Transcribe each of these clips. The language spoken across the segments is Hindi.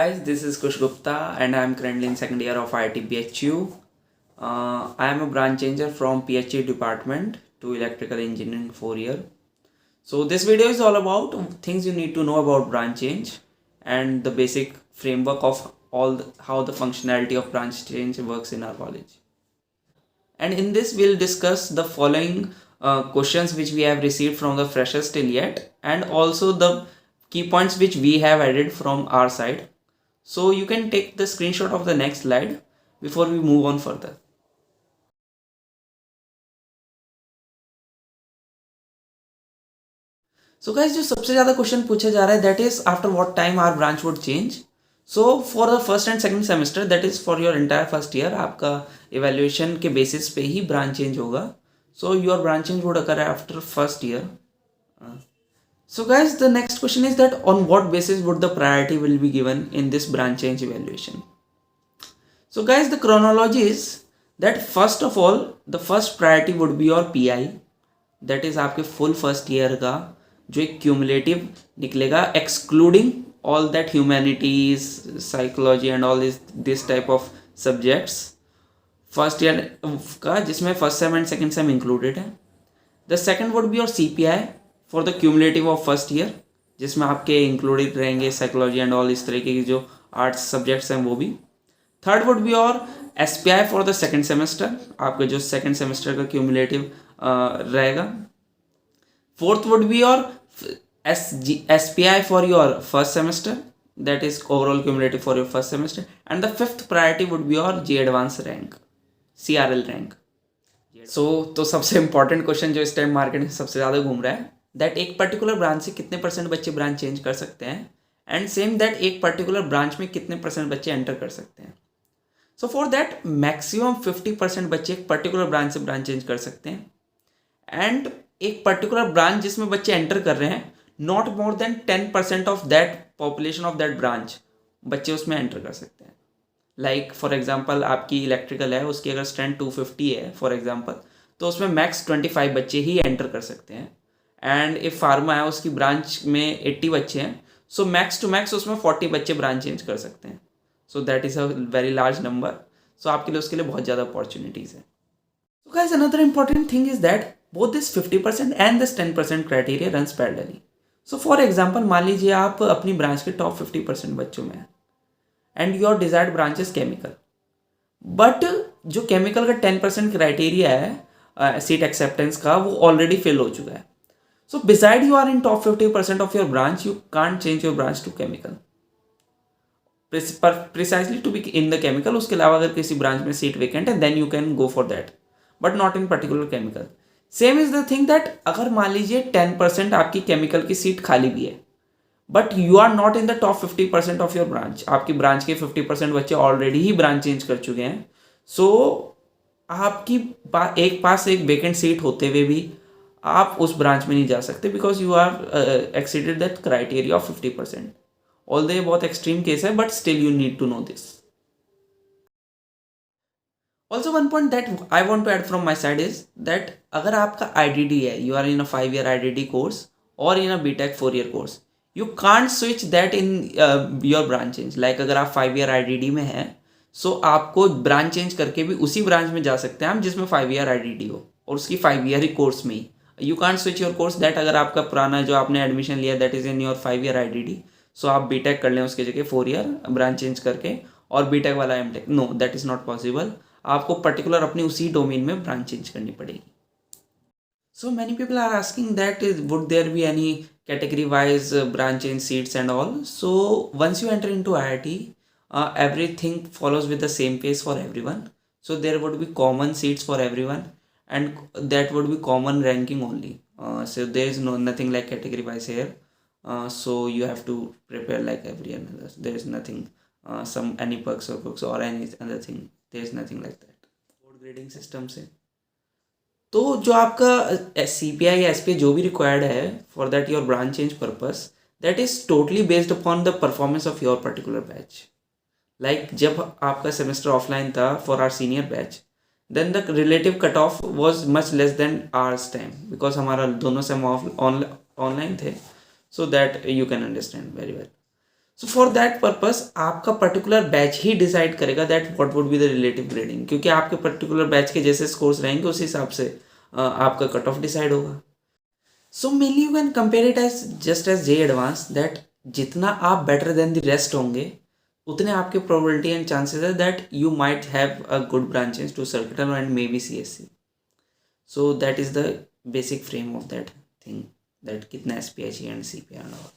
guys, this is Kush Gupta and I am currently in second year of IIT BHU. I am a branch changer from PhD department to electrical engineering 4 year. So this video is all about things you need to know about branch change and the basic framework of how the functionality of branch change works in our college. And in this we'll discuss the following questions which we have received from the freshers till yet, and also the key points which we have added from our side. So you can take the screenshot of the next slide before we move on further. So guys, जो सबसे ज़्यादा क्वेश्चन पूछा जा रहा है that is after what time our branch would change. So for the first and second semester, that is for your entire first year, आपका evaluation के basis पे ही branch change होगा. So your branch change would occur after first year. So guys, the next question is that on what basis would the priority will be given in this branch change evaluation? So guys, the chronology is that first of all, the first priority would be your PI, that is आपके full first year का जो एक cumulative निकलेगा excluding all that humanities, psychology and all this type of subjects first year का, जिसमें first sem and second sem included है. The second would be your CPI for the cumulative of first year, जिसमें आपके included रहेंगे psychology and all इस तरीके की जो arts subjects हैं वो भी. थर्ड वुड बी और SPI for the second semester, आपका जो सेकेंड सेमेस्टर का क्यूमुलेटिव रहेगा. फोर्थ वुड बी और SPI for your first semester, that is overall cumulative for your first semester. And the fifth priority would be और J advance rank, CRL rank. तो सबसे इंपॉर्टेंट क्वेश्चन जो इस टाइम मार्केट में सबसे ज़्यादा घूम रहा है, दैट एक पर्टिकुलर ब्रांच से कितने परसेंट बच्चे ब्रांच चेंज कर सकते हैं, एंड सेम दैट एक पर्टिकुलर ब्रांच में कितने परसेंट बच्चे एंटर कर सकते हैं. सो फॉर दैट मैक्सिमम 50% बच्चे एक पर्टिकुलर ब्रांच से ब्रांच चेंज कर सकते हैं, एंड एक पर्टिकुलर ब्रांच जिसमें बच्चे एंटर कर रहे हैं, not more than 10% of that population of that branch बच्चे उसमें एंटर कर सकते हैं. लाइक फॉर एग्जांपल आपकी इलेक्ट्रिकल है, उसकी अगर स्ट्रेंथ 250 है फॉर एग्जांपल, तो उसमें मैक्स 25 बच्चे ही एंटर कर सकते हैं. एंड इफ फार्मा है, उसकी ब्रांच में 80 बच्चे हैं, सो मैक्स टू मैक्स उसमें 40 बच्चे ब्रांच चेंज कर सकते हैं. So that is a very large number. So आपके लिए उसके लिए बहुत ज़्यादा opportunities है. So guys, another important thing is that both this 50% and this 10% criteria runs parallelly. So for example, मान लीजिए आप अपनी ब्रांच के top 50% बच्चों में हैं and your desired branch is chemical. But जो chemical का 10% criteria है seat acceptance का, वो already fill हो चुका है. So beside you are in top 50% of your branch, you can't change your branch to chemical. Precisely to be in the chemical. उसके अलावा अगर किसी ब्रांच में सीट वेकेंट है, then you can go for that, but not in particular chemical. Same is the thing that अगर मान लीजिए 10% आपकी केमिकल की सीट खाली भी है, but you are not in the top 50% of your branch, आपकी ब्रांच के 50% बच्चे ऑलरेडी ही ब्रांच चेंज कर चुके हैं. सो आपकी एक पास एक वेकेंट सीट होते हुए भी आप उस ब्रांच में नहीं जा सकते, because you are exceeded that criteria of 50%. Although ये बहुत एक्सट्रीम केस है, but still you need to know this. Also one point that I want to add from my side is that अगर आपका IDD है, you are in a 5-year IDD course और in a BTech 4-year course, you can't switch that in your branch change. Like अगर आप 5-year IDD में हैं, सो आपको ब्रांच चेंज करके भी उसी ब्रांच में जा सकते हैं हम जिसमें 5-year IDD हो, और उसकी 5-year ही कोर्स में ही. You can't switch your course that अगर आपका पुराना जो आपने एडमिशन लिया that is in your 5-year IDD, so आप BTech कर लें उसके जगह 4-year ब्रांच चेंज करके, और BTech वाला MTech. No, that is not possible. आपको पर्टिकुलर अपनी उसी डोमेन में ब्रांच चेंज करनी पड़ेगी. So many people are asking that would there be any category wise branch change seats and all. So once you enter into IIT, everything follows with the same pace for everyone. So there would be common seats for everyone, and that would be common ranking only. So there is nothing like category wise here. So you have to prepare like every another. There is nothing any perks or any other thing. There is nothing like that. Board grading system से तो जो आपका CPI या SPI जो भी रिक्वायर्ड है for that your branch change purpose, that is totally based upon the performance of your particular batch. Like जब आपका सेमेस्टर ऑफलाइन था for our senior batch, then the relative cut off was much less than ours time, because हमारा दोनों सेम ऑनलाइन थे. So that you can understand very well. So for that purpose आपका पर्टिकुलर बैच ही डिसाइड करेगा that what would be the relative grading, क्योंकि आपके पर्टिकुलर बैच के जैसे स्कोर्स रहेंगे उस हिसाब से आपका कट ऑफ डिसाइड होगा. So mainly you can compare it as just as J advance, that जितना आप बेटर देन द रेस्ट होंगे उतने आपके प्रोबेबिलिटी एंड चांसेस है that you might have a good branches to circuital and maybe CSC. So that is the basic frame of that thing, that कितना SPI चाहिए and CPI and all.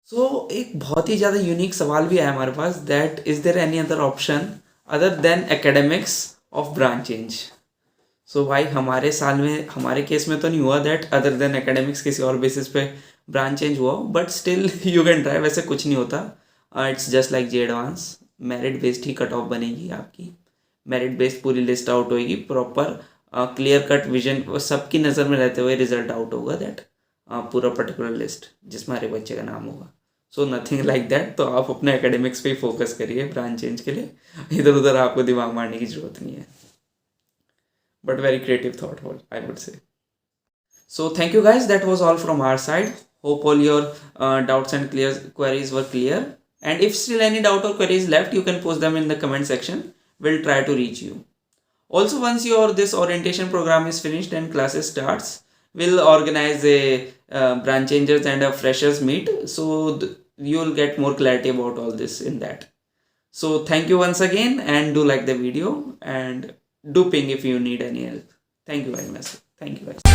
So एक बहुत ही ज़्यादा यूनिक सवाल भी आया हमारे पास, that is there any other option other than academics of branch change. So भाई हमारे साल में, हमारे केस में तो नहीं हुआ दैट अदर देन एकेडमिक्स किसी और बेसिस पे ब्रांच चेंज हुआ, but still you can try. वैसे कुछ नहीं होता, it's just like J advance, merit based he cut off बनेगी आपकी. मेरिट बेस्ड पूरी लिस्ट आउट होएगी, प्रॉपर क्लियर कट विजन सबकी नज़र में रहते हुए रिजल्ट आउट होगा दैट पूरा पर्टिकुलर लिस्ट जिसमें हर एक बच्चे का नाम होगा. So nothing like that. तो आप अपने एकेडमिक्स पे ही फोकस करिए ब्रांच चेंज के लिए, इधर उधर आपको दिमाग मारने की ज़रूरत नहीं है. But very creative thought, I would say. So thank you guys, that was all from our side. Hope all your doubts and queries were clear, and if still any doubt or queries left, you can post them in the comment section. We'll try to reach you. Also, once your this orientation program is finished and classes starts, we'll organize a branch changers and a freshers meet, so you'll get more clarity about all this in that. So thank you once again, and do like the video and do ping if you need any help. Thank you very much. Thank you guys.